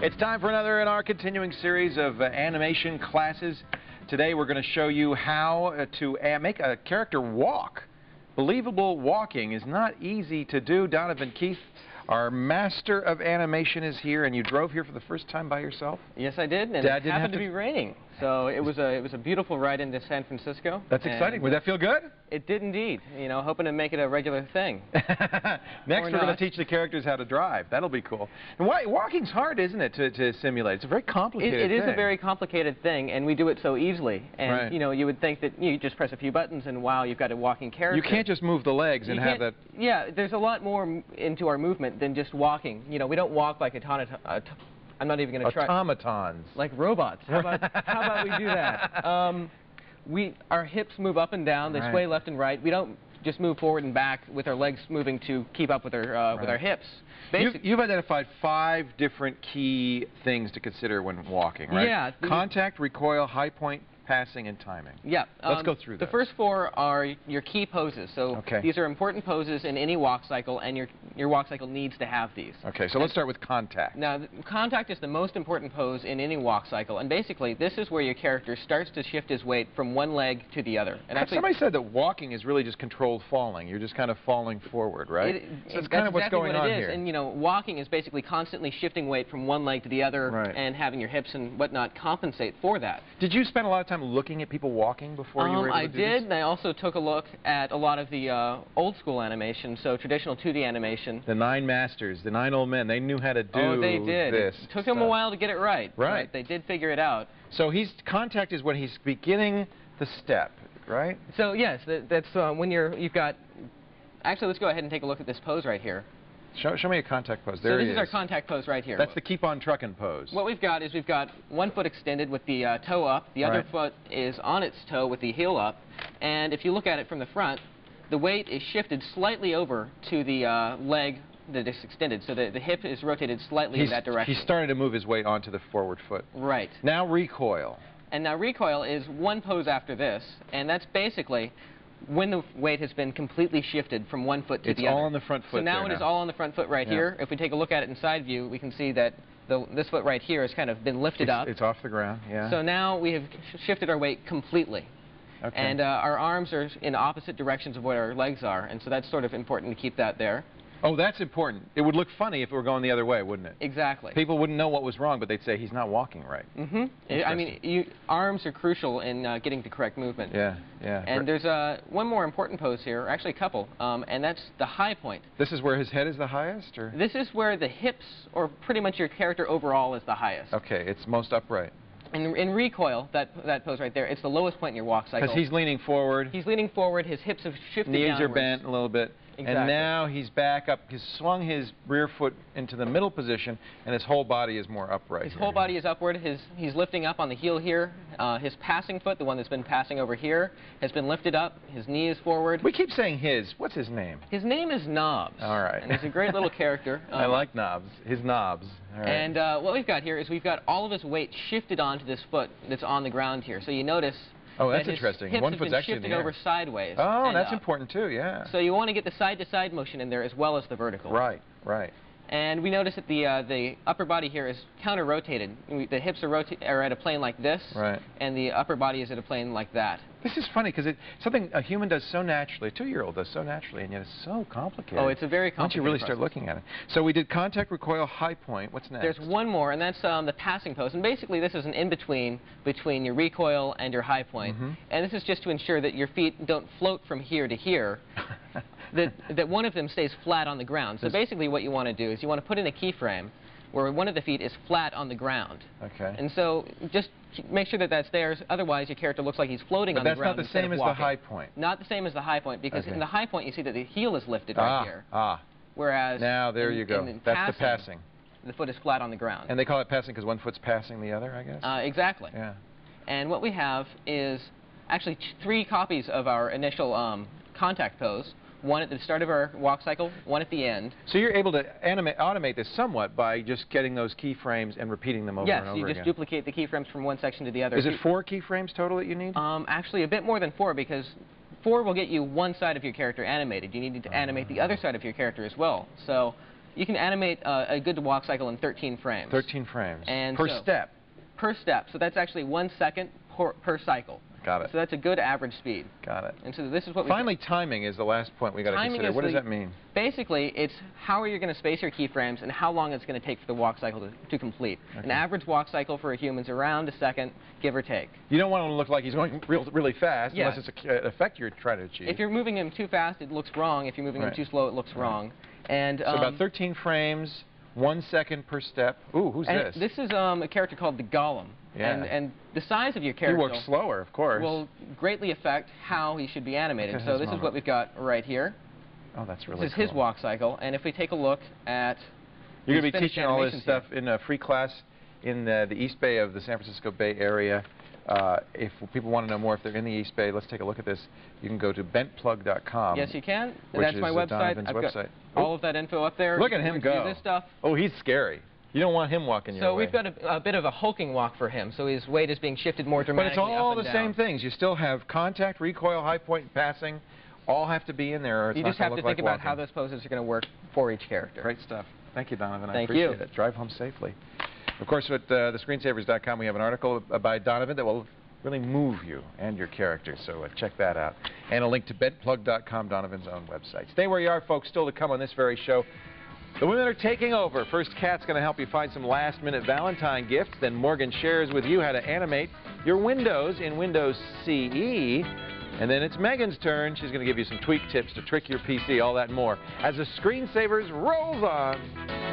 It's time for another in our continuing series of animation classes. Today we're going to show you how to make a character walk. Believable walking is not easy to do. Donovan Keith, our master of animation, is here, and you drove here for the first time by yourself? Yes, I did, and it happened to be raining. So it was a beautiful ride into San Francisco. That's exciting. Would that feel good? It did indeed. You know, hoping to make it a regular thing. Next, we're going to teach the characters how to drive. That'll be cool. And walking's hard, isn't it, to simulate? It's a very complicated thing. It is a very complicated thing, and we do it so easily. And, you know, you would think that you just press a few buttons and, wow, you've got a walking character. You can't just move the legs and have that... Yeah, there's a lot more into our movement than just walking. You know, we don't walk like I'm not even going to try. Automatons. Like robots. How about we do that? Our hips move up and down. They sway left and right. We don't just move forward and back with our legs moving to keep up with our hips. You've identified 5 different key things to consider when walking, right? Yeah. Contact, recoil, high point, passing, and timing. Yeah. Let's go through that. The first 4 are your key poses. So these are important poses in any walk cycle, and your walk cycle needs to have these. Okay, so let's start with contact. Now, contact is the most important pose in any walk cycle, and basically this is where your character starts to shift his weight from one leg to the other. And actually, somebody said that walking is really just controlled falling. You're just kind of falling forward, right? So it's kind of what's going on here. And you know, walking is basically constantly shifting weight from one leg to the other, and having your hips and whatnot compensate for that. Did you spend a lot of time looking at people walking before you were able to do this? I did, and I also took a look at a lot of the old school animation, so traditional 2D animation. The 9 masters, the 9 old men, they knew how to do this. Oh, they did. It took them a while to get it right. Right. But they did figure it out. So contact is when he's beginning the step, right? So yes, that's when you've got... Actually, let's go ahead and take a look at this pose right here. Show me a contact pose. There he is. So this is our contact pose right here. That's the keep on trucking pose. What we've got is we've got one foot extended with the toe up. The other foot is on its toe with the heel up. And if you look at it from the front, the weight is shifted slightly over to the leg that is extended. So the hip is rotated slightly in that direction. He's starting to move his weight onto the forward foot. Right. Now recoil. And now recoil is one pose after this, and that's basically when the weight has been completely shifted from one foot to the other. It's all on the front foot. So now it is all on the front foot right here. If we take a look at it in side view, we can see that this foot right here has kind of been lifted up. It's off the ground, yeah. So now we have shifted our weight completely. Okay. And our arms are in opposite directions of what our legs are, and so that's sort of important to keep that there. Oh, that's important. It would look funny if it were going the other way, wouldn't it? Exactly. People wouldn't know what was wrong, but they'd say he's not walking right. Mm-hmm. I mean, arms are crucial in getting the correct movement. Yeah, yeah. And there's one more important pose here, actually a couple, and that's the high point. This is where his head is the highest, or? This is where the hips, or pretty much your character overall, is the highest. Okay, it's most upright. In recoil, that pose right there, it's the lowest point in your walk cycle. Because he's leaning forward. He's leaning forward, his hips have shifted downwards. Knees are bent a little bit. Exactly. And now he's back up. He's swung his rear foot into the middle position, and his whole body is more upright. His whole body is upward. He's lifting up on the heel here. His passing foot, the one that's been passing over here, has been lifted up. His knee is forward. We keep saying his. What's his name? His name is Knobs. All right. And he's a great little character. I like Knobs. His Knobs. All right. And what we've got here is we've got all of his weight shifted onto this foot that's on the ground here. So you notice... Oh, that's interesting. One foot's actually in the air. Over sideways. Oh, that's important too, yeah. So you want to get the side-to-side motion in there as well as the vertical. Right, right. And we notice that the upper body here is counter-rotated. The hips are at a plane like this, and the upper body is at a plane like that. This is funny because it's something a human does so naturally, a 2-year-old does so naturally, and yet it's so complicated. Oh, it's a very complicated once you really start looking at it. So we did contact, recoil, high point. What's next? There's one more, and that's the passing pose. And basically this is an in-between between your recoil and your high point. And this is just to ensure that your feet don't float from here to here. that one of them stays flat on the ground. So basically what you want to do is you want to put in a keyframe where one of the feet is flat on the ground. Okay. And so just make sure that that's there, otherwise your character looks like he's floating on the ground. But that's not the same as the high point. Not the same as the high point, because in the high point you see that the heel is lifted right here. Whereas now there you go. That's the passing. The foot is flat on the ground. And they call it passing because one foot's passing the other, I guess? Exactly. Yeah. And what we have is actually 3 copies of our initial contact pose. One at the start of our walk cycle, one at the end. So you're able to automate this somewhat by just getting those keyframes and repeating them over and over again. Yes, you just duplicate the keyframes from one section to the other. Is it 4 keyframes total that you need? Actually, a bit more than 4, because 4 will get you one side of your character animated. You need to animate the other side of your character as well. So You can animate a good walk cycle in 13 frames. 13 frames. And per step. Per step. So that's actually 1 second per cycle. Got it. So that's a good average speed. Got it. And so this is what Finally, timing is the last point we got to consider. What does that mean? Basically, it's how are you going to space your keyframes and how long it's going to take for the walk cycle to complete. Okay. An average walk cycle for a human is around a second, give or take. You don't want him to look like he's going really fast unless it's an effect you're trying to achieve. If you're moving him too fast, it looks wrong. If you're moving him too slow, it looks wrong. And so about 13 frames, 1 second per step. Ooh, who's this? This is a character called the Golem. Yeah. And the size of your character he works slower, of course. Will greatly affect how he should be animated. So this is what we've got right here. Oh, that's really This is cool. his walk cycle. And if we take a look at You're going to be teaching all this stuff in a free class in the East Bay of the San Francisco Bay Area. If people want to know more if they're in the East Bay, let's take a look at this. You can go to bentplug.com. Yes, you can. Which That's is my website. Donovan's I've website. got all of that info up there. Look at him go. This stuff. Oh, he's scary. You don't want him walking your way. So we've got a bit of a hulking walk for him, so his weight is being shifted more dramatically. But it's all the down. same things. You still have contact, recoil, high point, and passing. All have to be in there. Or it's you just have to think about how those poses are going to work for each character. Great stuff. Thank you, Donovan. Thank I appreciate it. Drive home safely. Of course, at thescreensavers.com, we have an article by Donovan that will really move you and your character, so check that out. And a link to bentplug.com, Donovan's own website. Stay where you are, folks. Still to come on this very show. The women are taking over. First, Kat's going to help you find some last-minute Valentine gifts. Then Morgan shares with you how to animate your windows in Windows CE. And then it's Megan's turn. She's going to give you some tweak tips to trick your PC, all that and more, as the Screensavers rolls on.